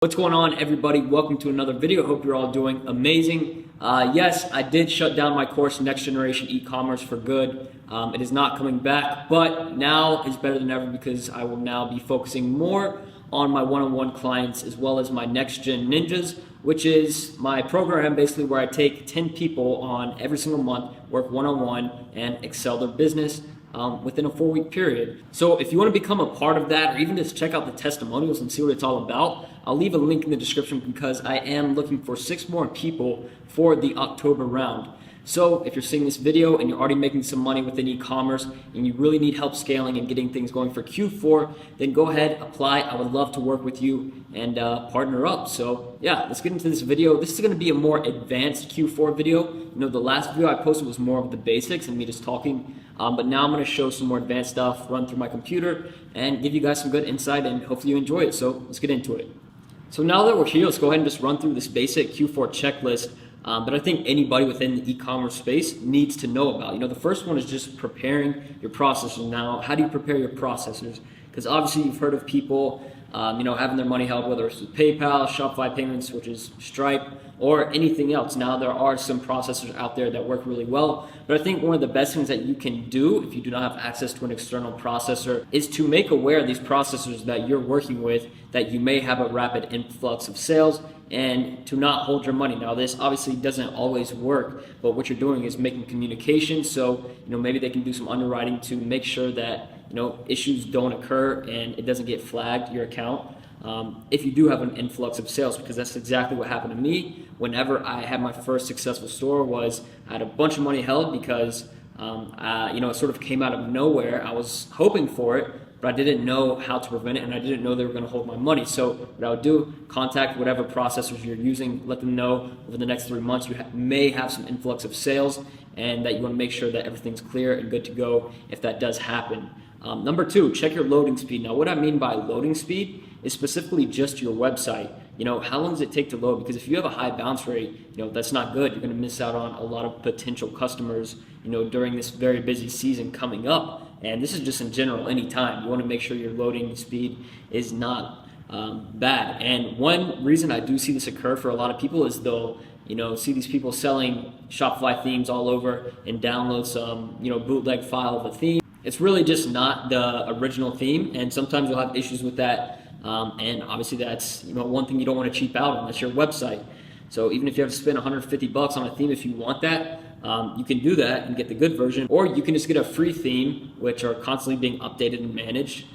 What's going on, everybody? Welcome to another video. Hope you're all doing amazing. Yes, I did shut down my course, Next Generation E-Commerce, for good. It is not coming back, but now is better than ever because I will now be focusing more on my one-on-one clients as well as my Next Gen Ninjas, which is my program basically where I take 10 people on every single month, work one-on-one, and excel their business within a 4-week period. So if you want to become a part of that, or even just check out the testimonials and see what it's all about, I'll leave a link in the description because I am looking for 6 more people for the October round. So if you're seeing this video and you're already making some money within e-commerce and you really need help scaling and getting things going for Q4, then go ahead, apply. I would love to work with you and partner up. So yeah, let's get into this video. This is going to be a more advanced Q4 video. You know, the last video I posted was more of the basics and me just talking, but now I'm going to show some more advanced stuff, run through my computer, and give you guys some good insight, and hopefully you enjoy it. So let's get into it. So now that we're here, let's go ahead and just run through this basic Q4 checklist that I think anybody within the e-commerce space needs to know about. You know, the first one is just preparing your processors. Now, how do you prepare your processors? Because obviously you've heard of people, having their money held, whether it's with PayPal, Shopify payments, which is Stripe, or anything else. Now, there are some processors out there that work really well, but I think one of the best things that you can do if you do not have access to an external processor is to make aware of these processors that you're working with that you may have a rapid influx of sales and to not hold your money. Now, this obviously doesn't always work, but what you're doing is making communication. So, maybe they can do some underwriting to make sure that, issues don't occur and it doesn't get flagged, your account, if you do have an influx of sales, because that's exactly what happened to me whenever I had my first successful store. Was I had a bunch of money held because, it sort of came out of nowhere. I was hoping for it, but I didn't know how to prevent it, and I didn't know they were going to hold my money. So what I would do, contact whatever processors you're using, let them know over the next 3 months you may have some influx of sales, and that you want to make sure that everything's clear and good to go if that does happen. Number 2, check your loading speed. Now, what I mean by loading speed is specifically just your website. How long does it take to load? Because if you have a high bounce rate, that's not good. You're going to miss out on a lot of potential customers, during this very busy season coming up. And this is just in general, anytime. You want to make sure your loading speed is not bad. And one reason I do see this occur for a lot of people is they'll, see these people selling Shopify themes all over and download some, bootleg file of a theme. It's really just not the original theme, and sometimes you'll have issues with that. And obviously that's, one thing you don't want to cheap out on. That's your website. So even if you have to spend $150 on a theme, if you want that, you can do that and get the good version, or you can just get a free theme, which are constantly being updated and managed.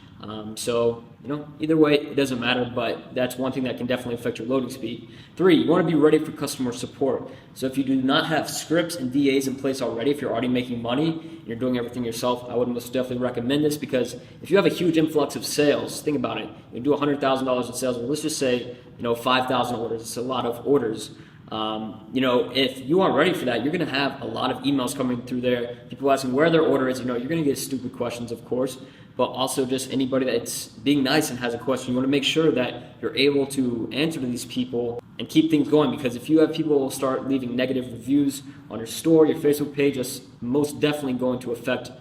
Either way, it doesn't matter, but that's one thing that can definitely affect your loading speed. 3, you want to be ready for customer support. So if you do not have scripts and DAs in place already, if you're already making money and you're doing everything yourself, I would most definitely recommend this, because if you have a huge influx of sales, think about it. You do $100,000 in sales, well, let's just say, 5,000 orders. It's a lot of orders. If you aren't ready for that, you're going to have a lot of emails coming through there, people asking where their order is. You're going to get stupid questions, of course, but also just anybody that's being nice and has a question. You want to make sure that you're able to answer to these people and keep things going, because if you have people start leaving negative reviews on your store, your Facebook page, that's most definitely going to affect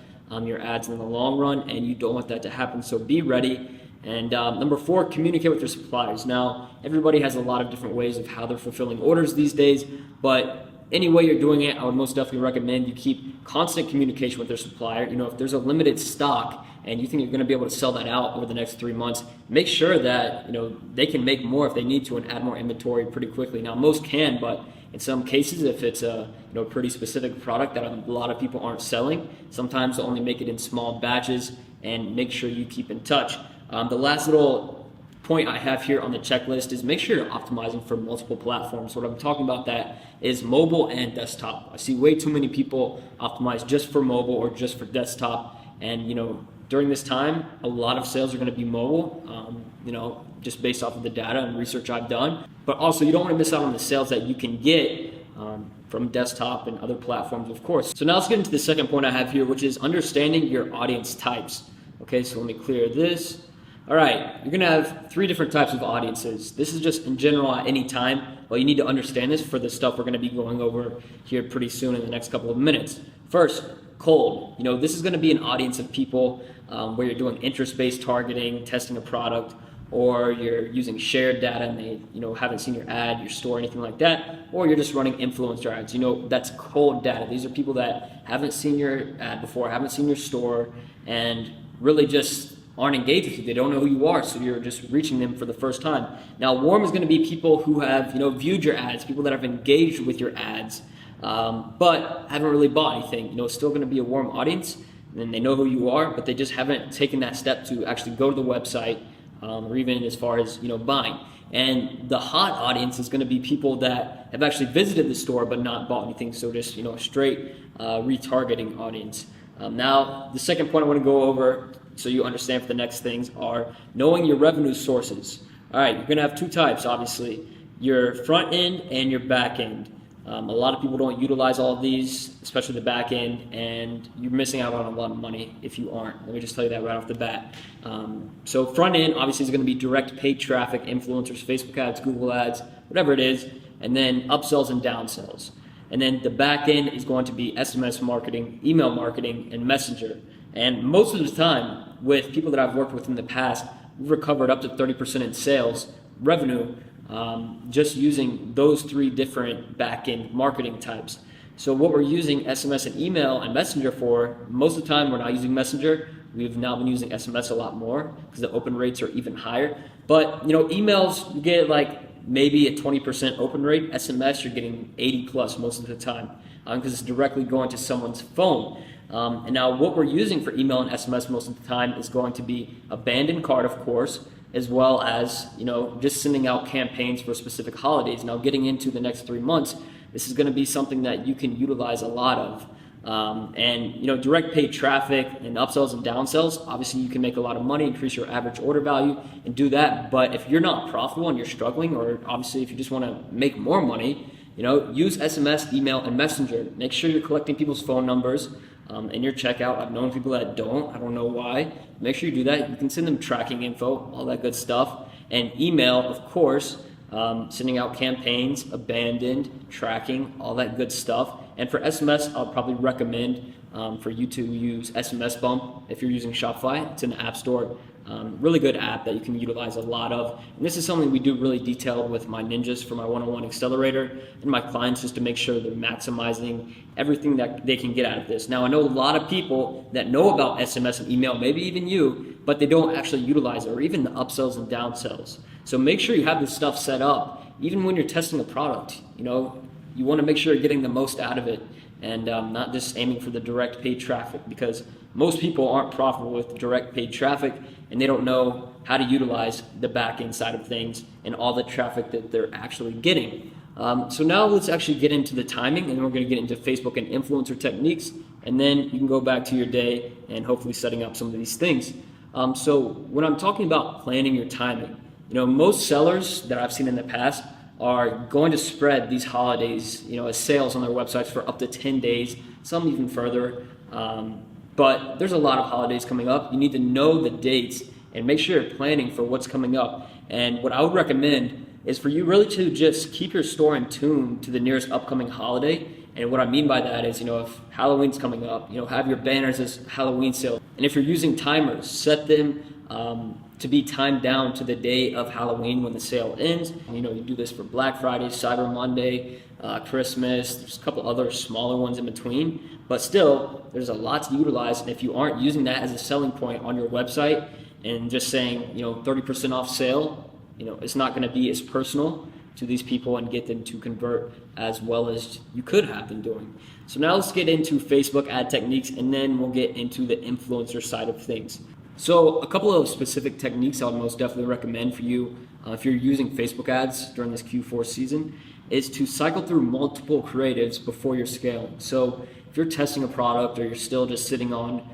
your ads in the long run, and you don't want that to happen. So be ready. And number 4, communicate with your suppliers. Now, everybody has a lot of different ways of how they're fulfilling orders these days, but any way you're doing it, I would most definitely recommend you keep constant communication with their supplier. If there's a limited stock and you think you're going to be able to sell that out over the next 3 months, make sure that they can make more if they need to and add more inventory pretty quickly. Now, most can, but in some cases, if it's a pretty specific product that a lot of people aren't selling, sometimes they'll only make it in small batches, and make sure you keep in touch. The last little point I have here on the checklist is make sure you're optimizing for multiple platforms. What I'm talking about that is mobile and desktop. I see way too many people optimize just for mobile or just for desktop, and during this time, a lot of sales are going to be mobile, just based off of the data and research I've done. But also, you don't want to miss out on the sales that you can get from desktop and other platforms, of course. So now let's get into the second point I have here, which is understanding your audience types. Okay, so let me clear this. All right, you're going to have 3 different types of audiences. This is just in general at any time, but you need to understand this for the stuff we're going to be going over here pretty soon in the next couple of minutes. First, cold. This is going to be an audience of people where you're doing interest-based targeting, testing a product, or you're using shared data and they haven't seen your ad, your store, anything like that, or you're just running influencer ads. That's cold data. These are people that haven't seen your ad before, haven't seen your store, and really just aren't engaged with you. They don't know who you are, so you're just reaching them for the first time. Now, warm is going to be people who have viewed your ads, people that have engaged with your ads, but haven't really bought anything. It's still going to be a warm audience, and they know who you are, but they just haven't taken that step to actually go to the website, or even as far as buying. And the hot audience is going to be people that have actually visited the store but not bought anything, so just a straight retargeting audience. Now, the second point I want to go over, so you understand for the next things, are knowing your revenue sources. All right, you're going to have two types, obviously, your front end and your back end. A lot of people don't utilize all of these, especially the back end, and you're missing out on a lot of money if you aren't. Let me just tell you that right off the bat. So front end, obviously, is going to be direct paid traffic, influencers, Facebook ads, Google ads, whatever it is, and then upsells and downsells. And then the back end is going to be SMS marketing, email marketing, and messenger. And most of the time, with people that I've worked with in the past, we've recovered up to 30% in sales revenue just using those three different back-end marketing types. So what we're using SMS and email and messenger for, most of the time we're not using messenger. We've now been using SMS a lot more because the open rates are even higher. But emails, you get like maybe a 20% open rate. SMS, you're getting 80 plus most of the time because it's directly going to someone's phone. And now what we're using for email and SMS most of the time is going to be abandoned cart, of course, as well as just sending out campaigns for specific holidays. Now, getting into the next 3 months, this is going to be something that you can utilize a lot of. And direct paid traffic and upsells and downsells, obviously you can make a lot of money, increase your average order value, and do that. But if you're not profitable and you're struggling, or obviously if you just want to make more money, use SMS, email, and messenger. Make sure you're collecting people's phone numbers in your checkout. I've known people that don't. I don't know why. Make sure you do that. You can send them tracking info, all that good stuff. And email, of course, sending out campaigns, abandoned, tracking, all that good stuff. And for SMS, I'll probably recommend for you to use SMS Bump if you're using Shopify. It's in the App Store. Really good app that you can utilize a lot of. And this is something we do really detailed with my ninjas for my one-on-one accelerator and my clients, just to make sure they're maximizing everything that they can get out of this. Now, I know a lot of people that know about SMS and email, maybe even you, but they don't actually utilize it, or even the upsells and downsells. So make sure you have this stuff set up. Even when you're testing a product, you want to make sure you're getting the most out of it, and not just aiming for the direct paid traffic, because most people aren't profitable with direct paid traffic, and they don't know how to utilize the back end side of things and all the traffic that they're actually getting. So now let's actually get into the timing, and then we're going to get into Facebook and influencer techniques, and then you can go back to your day and hopefully setting up some of these things. So when I'm talking about planning your timing, most sellers that I've seen in the past are going to spread these holidays, as sales on their websites for up to 10 days, some even further. But there's a lot of holidays coming up. You need to know the dates and make sure you're planning for what's coming up. And what I would recommend is for you really to just keep your store in tune to the nearest upcoming holiday. And what I mean by that is, if Halloween's coming up, have your banners as Halloween sale. And if you're using timers, set them to be timed down to the day of Halloween when the sale ends. You do this for Black Friday, Cyber Monday, Christmas. There's a couple other smaller ones in between, but still, there's a lot to utilize. And if you aren't using that as a selling point on your website and just saying, 30% off sale, it's not going to be as personal to these people and get them to convert as well as you could have been doing. So now let's get into Facebook ad techniques, and then we'll get into the influencer side of things. So a couple of specific techniques I would most definitely recommend for you if you're using Facebook ads during this Q4 season is to cycle through multiple creatives before you're scaling. So if you're testing a product, or you're still just sitting on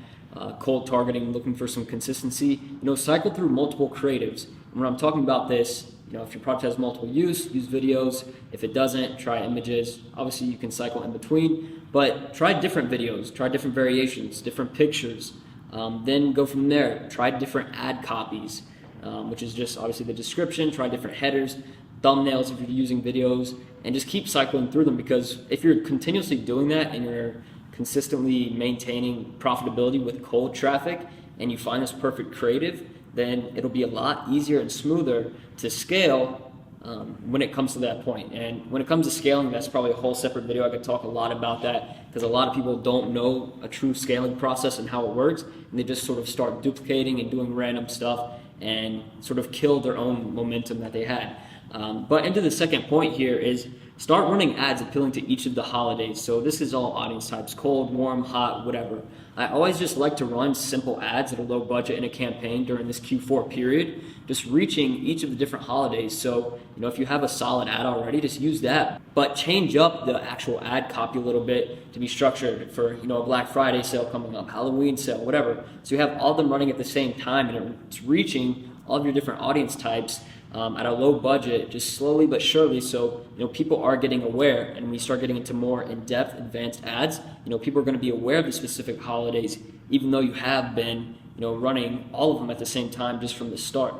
cold targeting, looking for some consistency, cycle through multiple creatives. And when I'm talking about this, if your product has multiple use videos. If it doesn't, try images. Obviously, you can cycle in between, but try different videos, try different variations, different pictures. Then go from there. Try different ad copies, which is just obviously the description. Try different headers, thumbnails if you're using videos, and just keep cycling through them, because if you're continuously doing that and you're consistently maintaining profitability with cold traffic and you find this perfect creative, then it'll be a lot easier and smoother to scale when it comes to that point. And when it comes to scaling, that's probably a whole separate video. I could talk a lot about that because a lot of people don't know a true scaling process and how it works, and they just sort of start duplicating and doing random stuff and sort of kill their own momentum that they had. But into the second point here is start running ads appealing to each of the holidays. So this is all audience types: cold, warm, hot, whatever. I always just like to run simple ads at a low budget in a campaign during this Q4 period, just reaching each of the different holidays. So, if you have a solid ad already, just use that, but change up the actual ad copy a little bit to be structured for, a Black Friday sale coming up, Halloween sale, whatever. So you have all of them running at the same time, and it's reaching all of your different audience types at a low budget, just slowly but surely. So, people are getting aware, and when we start getting into more in-depth, advanced ads, people are going to be aware of the specific holidays, even though you have been, running all of them at the same time just from the start.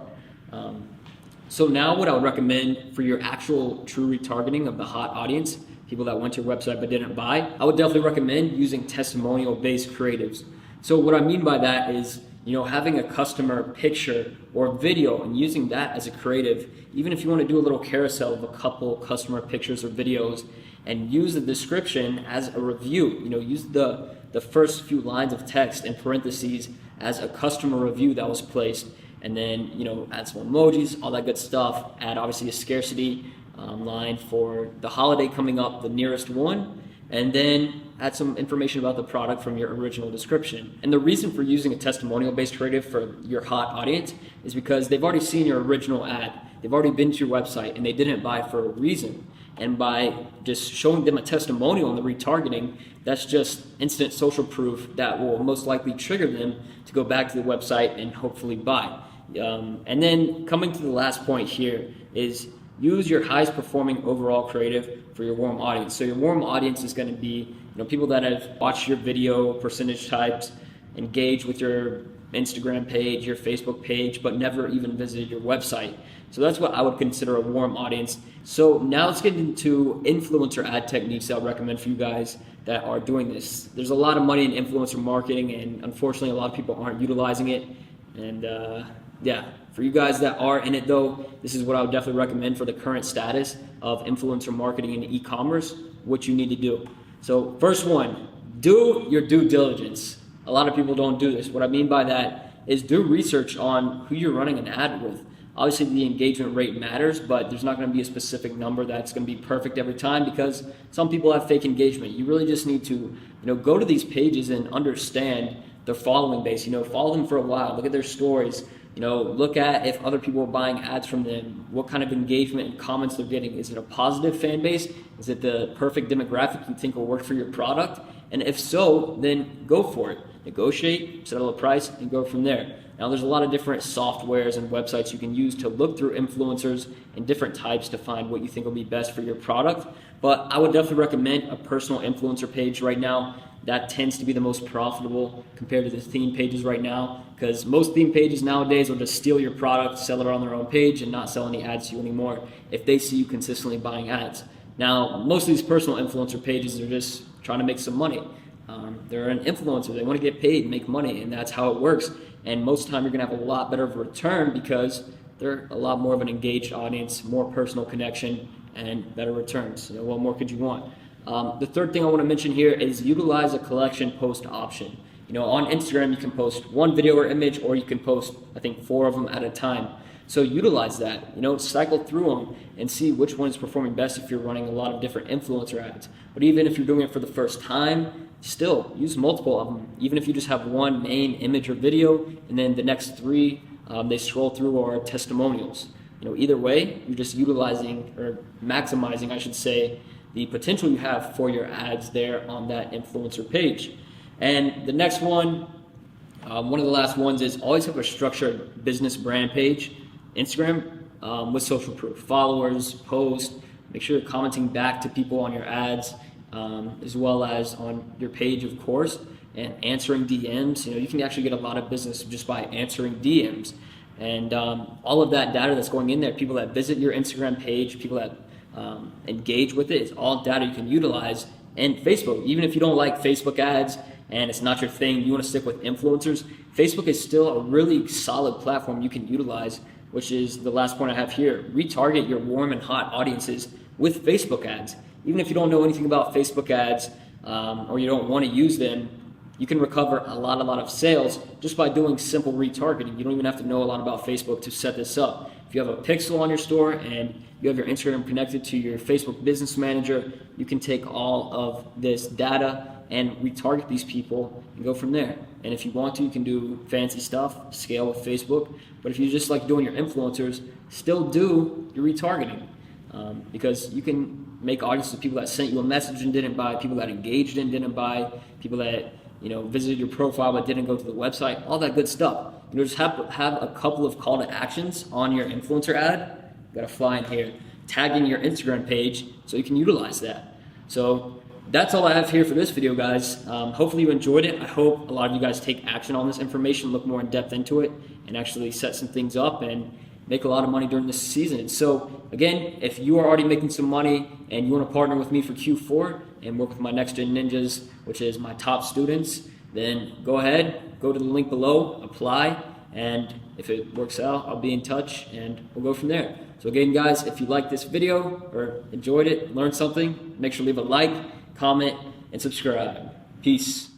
So now what I would recommend for your actual true retargeting of the hot audience, people that went to your website but didn't buy, I would definitely recommend using testimonial-based creatives. So what I mean by that is, having a customer picture or video and using that as a creative, even if you want to do a little carousel of a couple customer pictures or videos, and use the description as a review. Use the first few lines of text in parentheses as a customer review that was placed, and then add some emojis, all that good stuff. Add obviously a scarcity line for the holiday coming up, the nearest one, and then add some information about the product from your original description. And the reason for using a testimonial-based creative for your hot audience is because they've already seen your original ad. They've already been to your website and they didn't buy for a reason. And by just showing them a testimonial in the retargeting, that's just instant social proof that will most likely trigger them to go back to the website and hopefully buy. And then coming to the last point here is use your highest performing overall creative for your warm audience. So your warm audience is going to be people that have watched your video, percentage types, engaged with your Instagram page, your Facebook page, but never even visited your website. So that's what I would consider a warm audience. So now let's get into influencer ad techniques that I'll recommend for you guys that are doing this. There's a lot of money in influencer marketing, and unfortunately a lot of people aren't utilizing it. And for you guys that are in it though, this is what I would definitely recommend for the current status of influencer marketing and e-commerce, what you need to do. So first one, do your due diligence. A lot of people don't do this. What I mean by that is do research on who you're running an ad with. Obviously the engagement rate matters, but there's not going to be a specific number that's going to be perfect every time because some people have fake engagement. You really just need to, go to these pages and understand their following base. Follow them for a while. Look at their stories. Look at if other people are buying ads from them, what kind of engagement and comments they're getting. Is it a positive fan base? Is it the perfect demographic you think will work for your product? And if so, then go for it. Negotiate, settle a price, and go from there. Now, there's a lot of different softwares and websites you can use to look through influencers and different types to find what you think will be best for your product. But I would definitely recommend a personal influencer page right now. That tends to be the most profitable compared to the theme pages right now, because most theme pages nowadays will just steal your product, sell it on their own page, and not sell any ads to you anymore if they see you consistently buying ads. Now, most of these personal influencer pages are just trying to make some money. They're an influencer. They want to get paid, make money, and that's how it works. And most of the time, you're going to have a lot better of a return because they're a lot more of an engaged audience, more personal connection, and better returns. What more could you want? The third thing I want to mention here is utilize a collection post option. On Instagram, you can post one video or image, or you can post, I think, 4 of them at a time. So utilize that, cycle through them and see which one is performing best if you're running a lot of different influencer ads. But even if you're doing it for the first time, still use multiple of them. Even if you just have one main image or video, and then the next 3 they scroll through are testimonials. Either way, you're just utilizing or maximizing, I should say, the potential you have for your ads there on that influencer page. And the next one, one of the last ones, is always have a structured business brand page. Instagram with social proof, followers, posts. Make sure you're commenting back to people on your ads, as well as on your page, of course, and answering DMs. You can actually get a lot of business just by answering DMs. And all of that data that's going in there, people that visit your Instagram page, people that engage with it, is all data you can utilize. And Facebook, even if you don't like Facebook ads and it's not your thing, you want to stick with influencers, Facebook is still a really solid platform you can utilize, which is the last point I have here. Retarget your warm and hot audiences with Facebook ads. Even if you don't know anything about Facebook ads or you don't want to use them, you can recover a lot of sales just by doing simple retargeting. You don't even have to know a lot about Facebook to set this up. If you have a pixel on your store and you have your Instagram connected to your Facebook Business Manager, you can take all of this data and retarget these people and go from there. And if you want to, you can do fancy stuff, scale with Facebook. But if you just like doing your influencers, still do your retargeting. Because you can make audiences of people that sent you a message and didn't buy, people that engaged and didn't buy, people that visited your profile but didn't go to the website, all that good stuff. Just have a couple of call to actions on your influencer ad. You gotta fly in here, tagging your Instagram page so you can utilize that. So that's all I have here for this video, guys. Hopefully you enjoyed it. I hope a lot of you guys take action on this information, look more in depth into it, and actually set some things up and make a lot of money during this season. So again, if you are already making some money and you want to partner with me for Q4 and work with my Next Gen Ninjas, which is my top students, then go ahead, go to the link below, apply, and if it works out, I'll be in touch and we'll go from there. So again, guys, if you liked this video or enjoyed it, learned something, make sure to leave a like, comment, and subscribe. Peace.